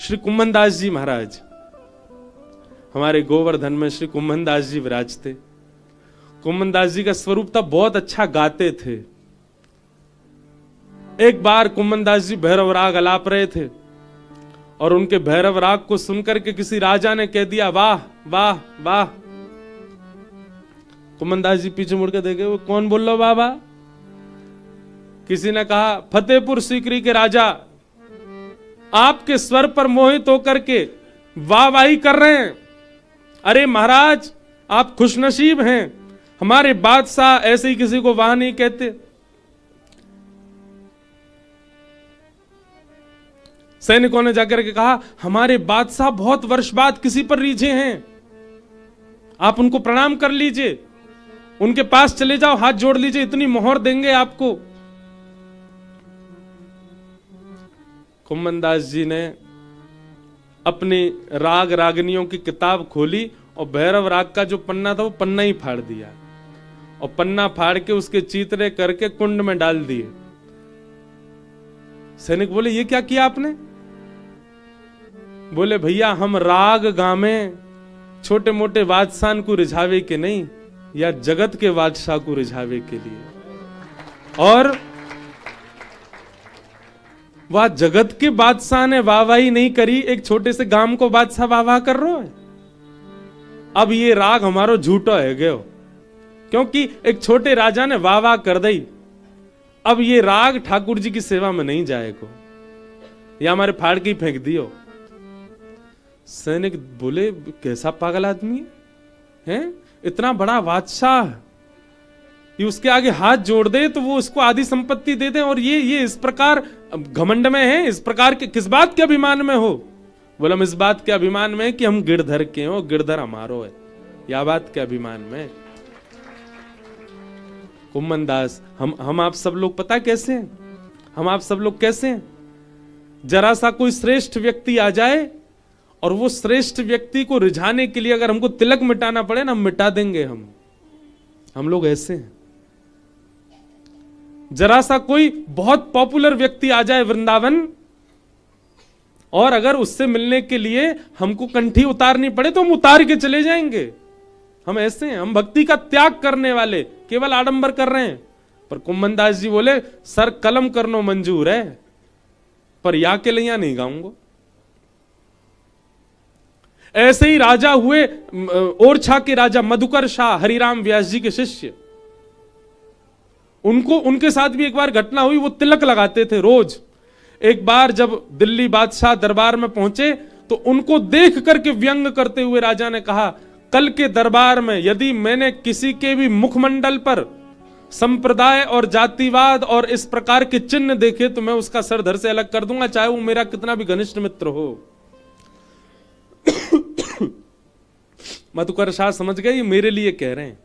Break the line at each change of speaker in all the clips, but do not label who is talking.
श्री कुम्भनदास जी महाराज, हमारे गोवर्धन में श्री कुम्भनदास जी विराजते। कुम्भनदास जी का स्वरूप था, बहुत अच्छा गाते थे। एक बार कुम्भनदास जी भैरव राग अलाप रहे थे और उनके भैरव राग को सुनकर के किसी राजा ने कह दिया, वाह वाह वाह। कुम्भनदास जी पीछे मुड़कर देखे, वो कौन बोल रहा वाह वाह? किसी ने कहा, फतेहपुर सीकरी के राजा आपके स्वर पर मोहित होकर के वाहवाही कर रहे हैं। अरे महाराज, आप खुशनसीब हैं, हमारे बादशाह ऐसे ही किसी को वाह नहीं कहते। सैनिकों ने जाकर के कहा, हमारे बादशाह बहुत वर्ष बाद किसी पर रीझे हैं, आप उनको प्रणाम कर लीजिए, उनके पास चले जाओ, हाथ जोड़ लीजिए, इतनी मोहर देंगे आपको। कुम्भनदास जी ने अपनी राग रागनियों की किताब खोली और भैरव राग का जो पन्ना था वो पन्ना ही फाड़ दिया और पन्ना फाड़ के उसके चित्रे करके कुंड में डाल दिए। सैनिक बोले, ये क्या किया आपने? बोले, भैया हम राग गामे छोटे मोटे बादशाह को रिझावे के नहीं, या जगत के बादशाह को रिझावे के लिए। और वह जगत के बादशाह ने वाहवाही नहीं करी, एक छोटे से गांव को बादशाह वाह कर रहा है। अब ये राग हमारो झूठो है गयो, क्योंकि एक छोटे राजा ने वाह कर दी। अब ये राग ठाकुर जी की सेवा में नहीं जाएगा, या हमारे फाड़ के ही फेंक दियो। सैनिक बोले, कैसा पागल आदमी है, इतना बड़ा बादशाह, ये उसके आगे हाथ जोड़ दे तो वो उसको आधी संपत्ति दे दे, और ये इस प्रकार घमंड में है, इस प्रकार के किस बात के अभिमान में हो? बोला, हम इस बात के अभिमान में कि हम गिरधर के हो, गिरधर हमारो है, या बात के अभिमान में। कुम्भनदास, हम आप सब लोग पता कैसे हैं? हम आप सब लोग कैसे हैं? जरा सा कोई श्रेष्ठ व्यक्ति आ जाए और वो श्रेष्ठ व्यक्ति को रिझाने के लिए अगर हमको तिलक मिटाना पड़े ना, मिटा देंगे हम लोग ऐसे हैं। जरा सा कोई बहुत पॉपुलर व्यक्ति आ जाए वृंदावन, और अगर उससे मिलने के लिए हमको कंठी उतारनी पड़े तो हम उतार के चले जाएंगे। हम ऐसे हैं, हम भक्ति का त्याग करने वाले, केवल आडंबर कर रहे हैं। पर कुम्भनदास जी बोले, सर कलम करनो मंजूर है, पर या के लिए नहीं गाऊंगा। ऐसे ही राजा हुए ओरछा के राजा मधुकर शाह, हरिराम व्यास जी के शिष्य। उनके साथ भी एक बार घटना हुई, वो तिलक लगाते थे रोज। एक बार जब दिल्ली बादशाह दरबार में पहुंचे तो उनको देख करके व्यंग करते हुए राजा ने कहा, कल के दरबार में यदि मैंने किसी के भी मुखमंडल पर संप्रदाय और जातिवाद और इस प्रकार के चिन्ह देखे तो मैं उसका सर धड़ से अलग कर दूंगा, चाहे वो मेरा कितना भी घनिष्ठ मित्र हो। मधुकर शाह समझ गए ये मेरे लिए कह रहे हैं।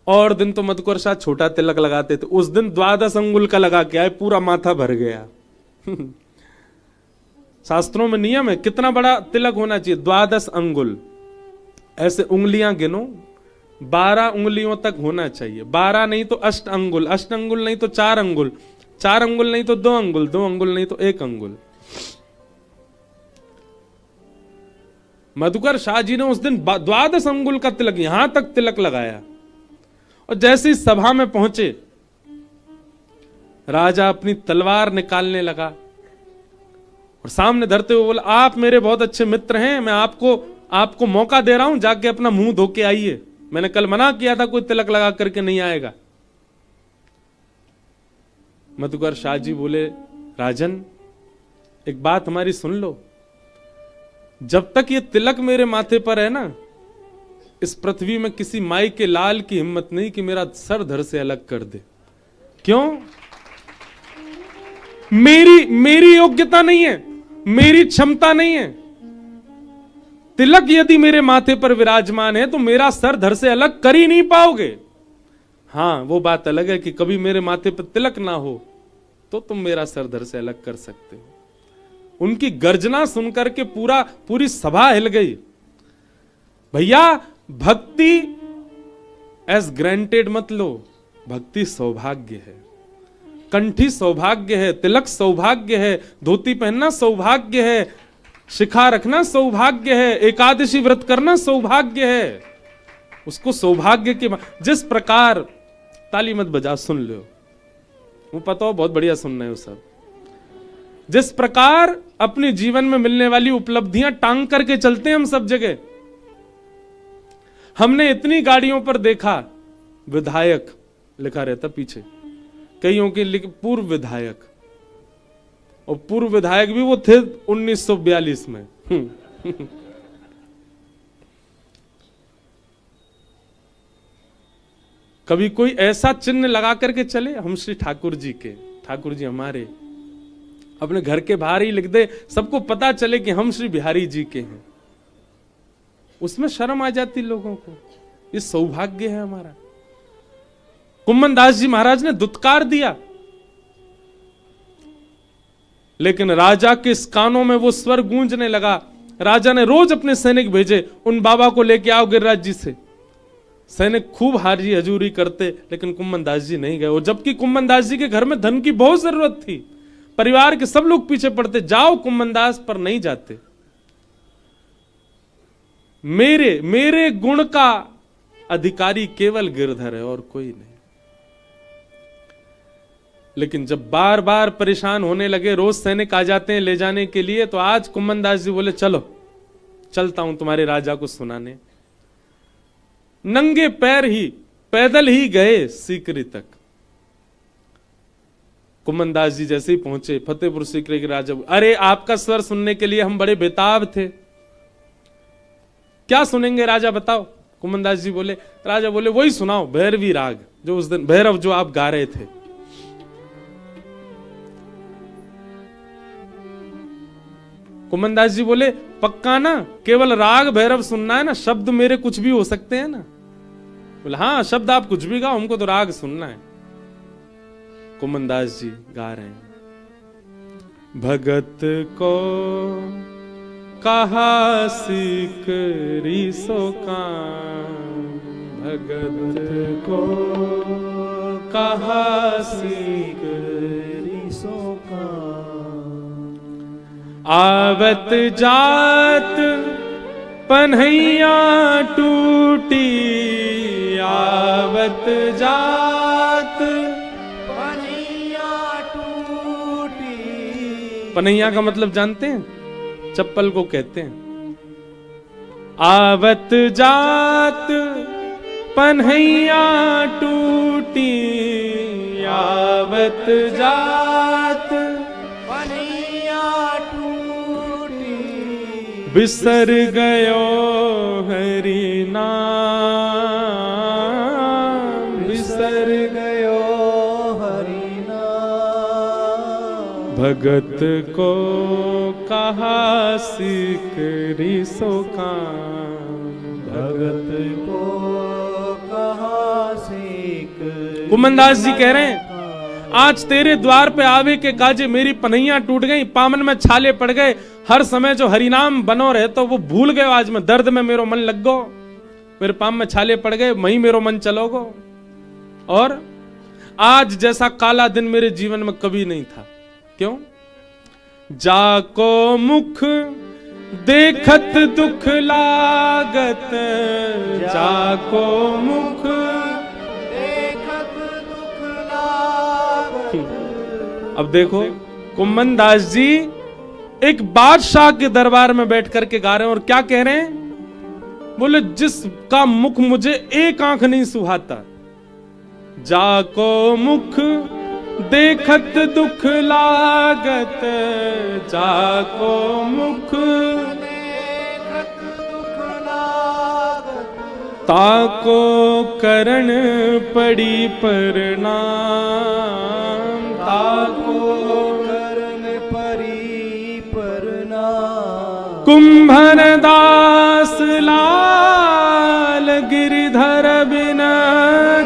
और दिन तो मधुकर शाह छोटा तिलक लगाते थे, उस दिन 12 अंगुल का लगा के आए, पूरा माथा भर गया। शास्त्रों में नियम है कितना बड़ा तिलक होना चाहिए, 12 अंगुल। ऐसे उंगलियां गिनो, 12 उंगलियों तक होना चाहिए। 12 नहीं तो 8 अंगुल, 8 अंगुल नहीं तो 4 अंगुल, 4 अंगुल नहीं तो 2 अंगुल, 2 अंगुल नहीं तो 1 अंगुल। मधुकर शाह जी ने उस दिन 12 अंगुल का तिलक, यहां तक तिलक लगाया। और जैसे ही सभा में पहुंचे, राजा अपनी तलवार निकालने लगा और सामने धरते हुए बोला, आप मेरे बहुत अच्छे मित्र हैं, मैं आपको मौका दे रहा हूं, जाके अपना मुंह धो के आइए। मैंने कल मना किया था कोई तिलक लगा करके नहीं आएगा। मधुकर शाह जी बोले, राजन एक बात हमारी सुन लो, जब तक ये तिलक मेरे माथे पर है ना, इस पृथ्वी में किसी माई के लाल की हिम्मत नहीं कि मेरा सर धड़ से अलग कर दे। क्यों? मेरी योग्यता नहीं है, मेरी क्षमता नहीं है। तिलक यदि मेरे माथे पर विराजमान है तो मेरा सर धड़ से अलग कर ही नहीं पाओगे। हां, वो बात अलग है कि कभी मेरे माथे पर तिलक ना हो तो तुम मेरा सर धड़ से अलग कर सकते हो। उनकी गर्जना सुनकर के पूरी सभा हिल गई। भैया, भक्ति एज ग्रांटेड मत लो, भक्ति सौभाग्य है। कंठी सौभाग्य है, तिलक सौभाग्य है, धोती पहनना सौभाग्य है, शिखा रखना सौभाग्य है, एकादशी व्रत करना सौभाग्य है। उसको सौभाग्य के जिस प्रकार, ताली मत बजा, सुन लो, वो पता हो बहुत बढ़िया सुन रहे हो सब। जिस प्रकार अपने जीवन में मिलने वाली उपलब्धियां टांग करके चलते हैं हम सब जगह। हमने इतनी गाड़ियों पर देखा विधायक लिखा रहता पीछे, कईयों के पूर्व विधायक, और पूर्व विधायक भी वो थे 1942 में। कभी कोई ऐसा चिन्ह लगा करके चले, हम श्री ठाकुर जी के, ठाकुर जी हमारे, अपने घर के बाहर ही लिख दे, सबको पता चले कि हम श्री बिहारी जी के हैं। उसमें शर्म आ जाती लोगों को। ये सौभाग्य है हमारा। कुम्मन दास जी महाराज ने दुत्कार दिया, लेकिन राजा के कानों में वो स्वर गूंजने लगा। राजा ने रोज अपने सैनिक भेजे, उन बाबा को लेके आओ गिरिराज जी से। सैनिक खूब हाजी हजूरी करते, लेकिन कुम्मन दास जी नहीं गए। और जबकि कुम्मन दास जी के घर में धन की बहुत जरूरत थी, परिवार के सब लोग पीछे पड़ते, जाओ कुम्मन दास, पर नहीं जाते। मेरे गुण का अधिकारी केवल गिरधर है और कोई नहीं। लेकिन जब बार बार परेशान होने लगे, रोज सैनिक आ जाते हैं ले जाने के लिए, तो आज कुम्मन दास जी बोले चलो चलता हूं तुम्हारे राजा को सुनाने। नंगे पैर ही, पैदल ही गए सीकरी तक। कुम्मन दास जी जैसे ही पहुंचे फतेहपुर सीकरी के राजा, अरे आपका स्वर सुनने के लिए हम बड़े बेताब थे। क्या सुनेंगे राजा बताओ? कुम्मन दास जी बोले, राजा बोले वही सुनाओ, भैरवी राग, जो उस दिन भैरव जो आप गा रहे थे। कुम्मन दास जी बोले, पक्का ना, केवल राग भैरव सुनना है ना, शब्द मेरे कुछ भी हो सकते हैं ना? बोले हाँ, शब्द आप कुछ भी गाओ, हमको तो राग सुनना है। कुम्मन दास जी गा रहे हैं, भगत को कहा सीकरी सो काम, भगत को कहा सीकरी सो काम, आवत जात पन्हैया टूटी, आवत जात पन्हैया टूटी। पन्हैया का मतलब जानते हैं? चप्पल को कहते हैं। आवत जात पन्हैया टूटी, आवत जात पन्हैया टूटी, बिसर गयो हरि नाम, बिसर गयो हरि नाम, भगत को कहा सीकरी सो काम, भगत को कहा सीकरी। कुम्मन दास जी कह रहे हैं, आज तेरे द्वार पे आवे के काजे मेरी पन्हैया टूट गई, पामन में छाले पड़ गए, हर समय जो हरिनाम बनो रहे तो वो भूल गए। आज मैं दर्द में मेरो मन लग गो, मेरे पाम में छाले पड़ गए, वहीं मेरो मन चलोगो। और आज जैसा काला दिन मेरे जीवन में कभी नहीं था। क्यों? जाको मुख देखत दुख लागत, जाको मुख देखत दुख लागत। अब देखो, कुम्मन दास जी एक बादशाह के दरबार में बैठ करके गा रहे हैं, और क्या कह रहे हैं? बोले जिसका मुख मुझे एक आंख नहीं सुहाता, जाको मुख देखत दुख लागत, जाको मुख देखत दुख लागत, ताको करण पड़ी प्रणाम, ताको करण पड़ी प्रणाम। कुंभन दास लाल गिरिधर बिना,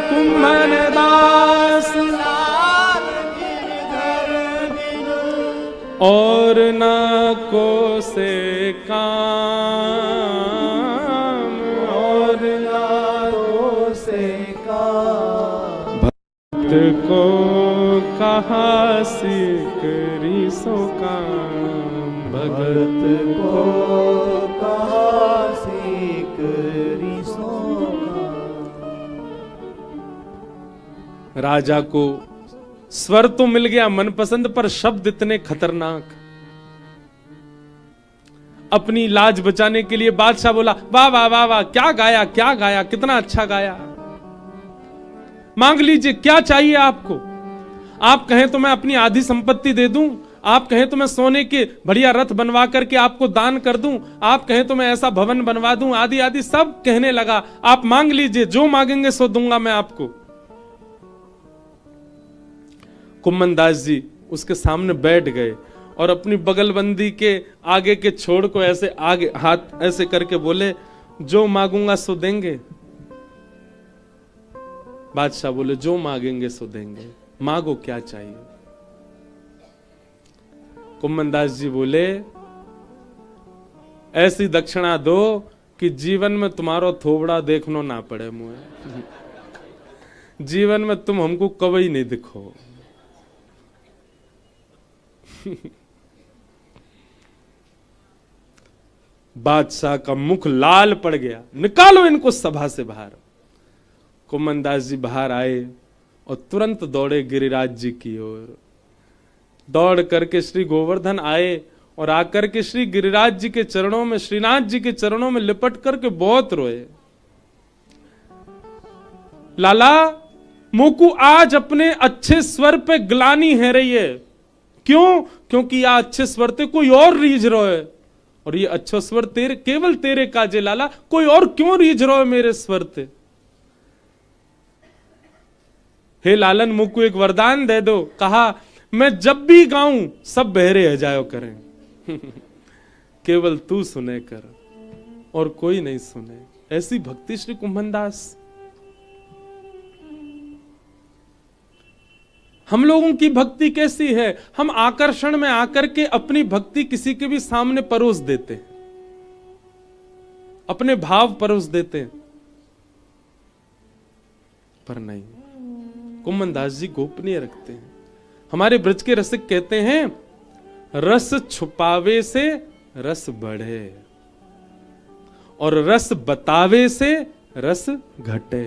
कुंभन दास और ना को से काम, और ना को से काम, भक्त को का कहाँ सीख रीसों का, भगत
को कहाँ सीख रीसों का।
राजा को स्वर तो मिल गया मनपसंद, पर शब्द इतने खतरनाक। अपनी लाज बचाने के लिए बादशाह बोला, वाह वाह वाह वाह, क्या गाया क्या गाया, कितना अच्छा गाया, मांग लीजिए क्या चाहिए आपको। आप कहें तो मैं अपनी आधी संपत्ति दे दूं, आप कहें तो मैं सोने के बढ़िया रथ बनवा करके आपको दान कर दूं, आप कहें तो मैं ऐसा भवन बनवा दूं, आदि आदि सब कहने लगा। आप मांग लीजिए, जो मांगेंगे सो दूंगा मैं आपको। कुम्मन दास जी उसके सामने बैठ गए और अपनी बगलबंदी के आगे के छोड़ को ऐसे आगे हाथ ऐसे करके बोले, जो मांगूंगा सो देंगे। बादशाह बोले, जो मांगेंगे सो देंगे, मांगो क्या चाहिए। कुम्मन दास जी बोले, ऐसी दक्षिणा दो कि जीवन में तुम्हारो थोबड़ा देखनो ना पड़े मुझे, जीवन में तुम हमको कभी नहीं दिखो। बादशाह का मुख लाल पड़ गया, निकालो इनको सभा से बाहर। कुम्मन दास जी बाहर आए और तुरंत दौड़े गिरिराज जी की ओर। दौड़ करके श्री गोवर्धन आए और आकर के श्री गिरिराज जी के चरणों में, श्रीनाथ जी के चरणों में लिपट करके बहुत रोए। लाला, मोकू आज अपने अच्छे स्वर पे ग्लानी है रही है। क्यों? क्योंकि या अच्छे स्वर ते कोई और रीझ रहा है, और ये अच्छा स्वर तेरे, केवल तेरे काजे लाला, कोई और क्यों रीझ रहा है मेरे स्वर ते। हे लालन, मुझको एक वरदान दे दो। कहा, मैं जब भी गाऊं सब बहरे हो जायो करें, केवल तू सुने कर और कोई नहीं सुने। ऐसी भक्ति श्री कुम्भन दास। हम लोगों की भक्ति कैसी है? हम आकर्षण में आकर के अपनी भक्ति किसी के भी सामने परोस देते हैं, अपने भाव परोस देते हैं, पर नहीं, कुम्भन दास जी गोपनीय रखते हैं। हमारे ब्रज के रसिक कहते हैं, रस छुपावे से रस बढ़े और रस बतावे से रस घटे।